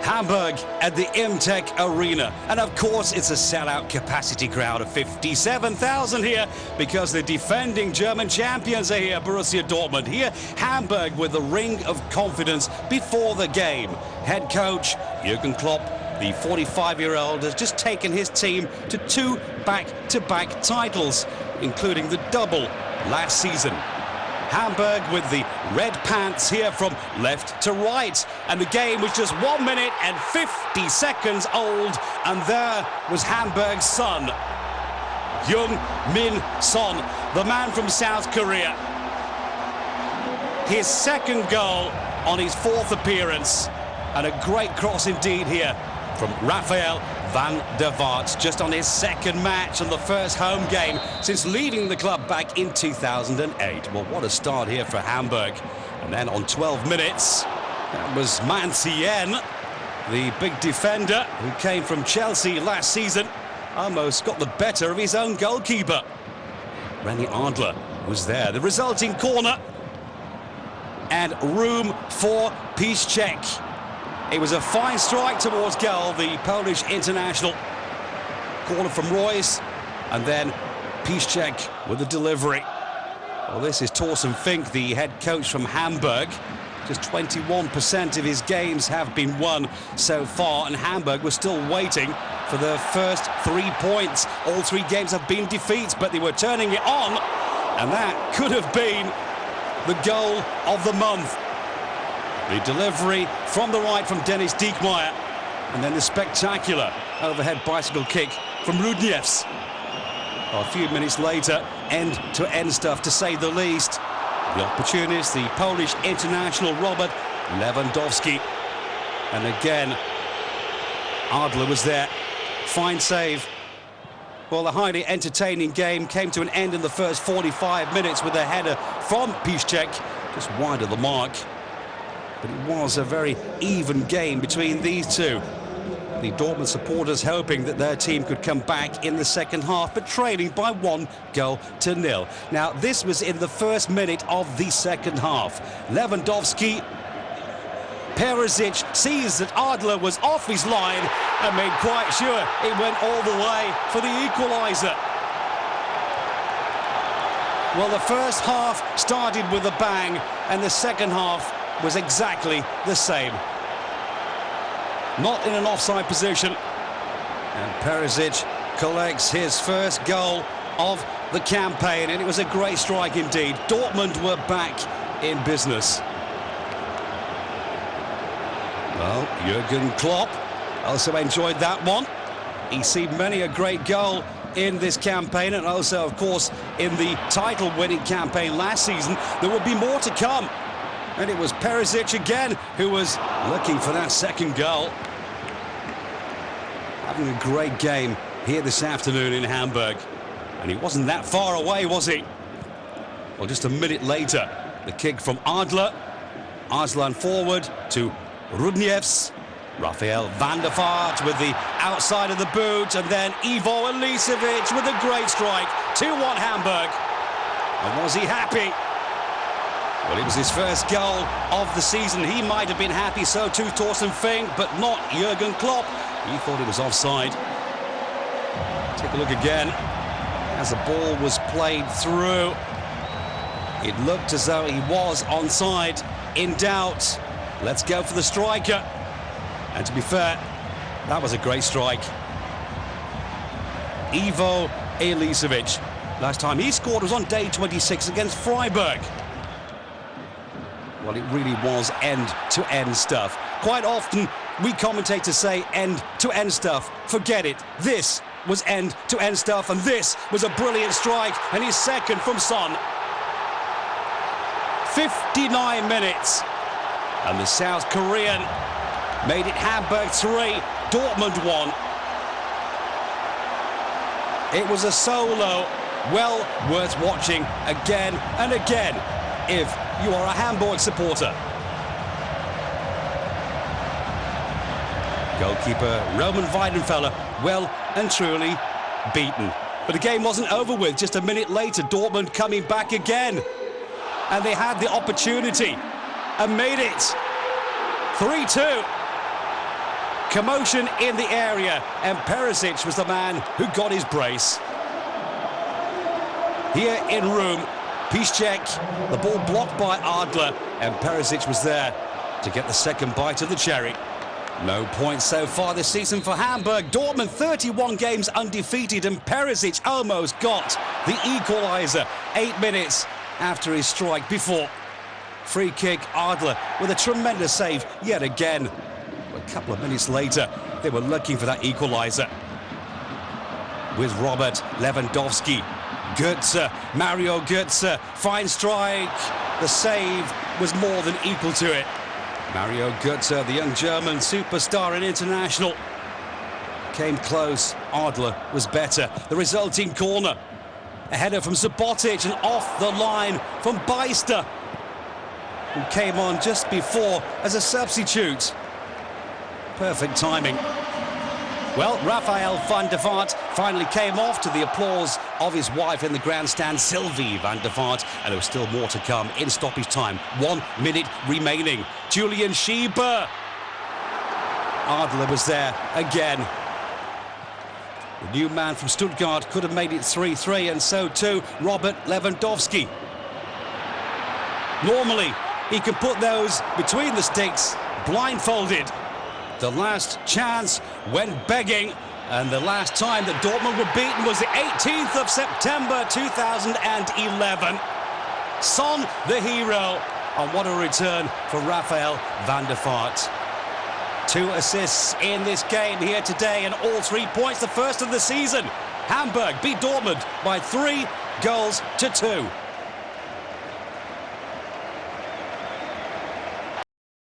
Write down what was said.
Hamburg at the Imtech Arena. And of course, it's a sellout capacity crowd of 57,000 here because the defending German champions are here, Borussia Dortmund. Here, Hamburg with a ring of confidence before the game. Head coach Jürgen Klopp, the 45-year-old, has just taken his team to 2 back-to-back titles, including the double last season. Hamburg with the red pants here from left to right, and the game was just 1 minute and 50 seconds old, and there was Hamburg's son, Heung-min Son, the man from South Korea. His second goal on his 4th appearance, and a great cross indeed here from Rafael van der Vaart, just on his 2nd match on the first home game since leading the club back in 2008. Well, what a start here for Hamburg. And then on 12 minutes, that was Mancien, the big defender who came from Chelsea last season, almost got the better of his own goalkeeper. René Adler was there. The resulting corner, and room for Piszczek. It was a fine strike towards goal, the Polish international. Corner from Royce, and then Piszczek with the delivery. Well, this is Thorsten Fink, the head coach from Hamburg. Just 21% of his games have been won so far, and Hamburg was still waiting for their first 3 points. All 3 games have been defeats, but they were turning it on, and that could have been the goal of the month. The delivery from the right from Dennis Diekmeyer, and then the spectacular overhead bicycle kick from Rudniewicz. A few minutes later, end-to-end stuff, to say the least. The opportunist, the Polish international Robert Lewandowski. And again, Adler was there. Fine save. Well, the highly entertaining game came to an end in the first 45 minutes with a header from Piszczek, just wide of the mark. But it was a very even game between these two. The Dortmund supporters hoping that their team could come back in the second half, but trailing by 1-0. Now, this was in the first minute of the second half. Lewandowski, Perisic sees that Adler was off his line and made quite sure it went all the way for the equaliser. Well, the first half started with a bang, and the second half was exactly the same. Not in an offside position. And Perisic collects his first goal of the campaign, and it was a great strike indeed. Dortmund were back in business. Well, Jürgen Klopp also enjoyed that one. He's seen many a great goal in this campaign, and also, of course, in the title-winning campaign last season. There will be more to come. And it was Perisic again who was looking for that second goal. Having a great game here this afternoon in Hamburg. And he wasn't that far away, was he? Well, just a minute later, the kick from Adler. Arslan forward to Rudniewicz. Rafael van der Vaart with the outside of the boot. And then Ivo Elisevic with a great strike. 2-1 Hamburg. And was he happy? Well, it was his first goal of the season. He might have been happy, so too Thorsten Fink, but not Jürgen Klopp. He thought it was offside. Take a look again. As the ball was played through, it looked as though he was onside. In doubt, let's go for the striker. And to be fair, that was a great strike. Ivo Elisevic. Last time he scored was on day 26 against Freiburg. Well, it really was end-to-end stuff. Quite often, we commentators say end-to-end stuff. Forget it. This was end-to-end stuff, and this was a brilliant strike, and his second from Son. 59 minutes, and the South Korean made it Hamburg 3, Dortmund 1. It was a solo, well worth watching again and again, if you are a Hamburg supporter. Goalkeeper Roman Weidenfeller well and truly beaten. But the game wasn't over with. Just a minute later, Dortmund coming back again. And they had the opportunity and made it 3-2. Commotion in the area, and Perisic was the man who got his brace. Here in room, Piszczek, the ball blocked by Adler, and Perisic was there to get the second bite of the cherry. No points so far this season for Hamburg. Dortmund 31 games undefeated, and Perisic almost got the equaliser 8 minutes after his strike before. Free kick, Adler with a tremendous save yet again. A couple of minutes later, they were looking for that equaliser. With Robert Lewandowski, Götze, Mario Götze, fine strike. The save was more than equal to it. Mario Götze, the young German superstar and international, came close. Adler was better. The resulting corner. A header from Subotic and off the line from Beister, who came on just before as a substitute. Perfect timing. Well, Rafael van der Vaart finally came off to the applause of his wife in the grandstand, Sylvie van der Vaart, and there was still more to come in stoppage time. 1 minute remaining. Julian Schieber. Adler was there again. The new man from Stuttgart could have made it 3-3, and so too Robert Lewandowski. Normally, he can put those between the sticks, blindfolded. The last chance went begging, and the last time that Dortmund were beaten was the 18th of September 2011. Son, the hero, and what a return for Rafael van der Vaart. 2 assists in this game here today, and all 3 points, the first of the season. Hamburg beat Dortmund by 3 goals to 2.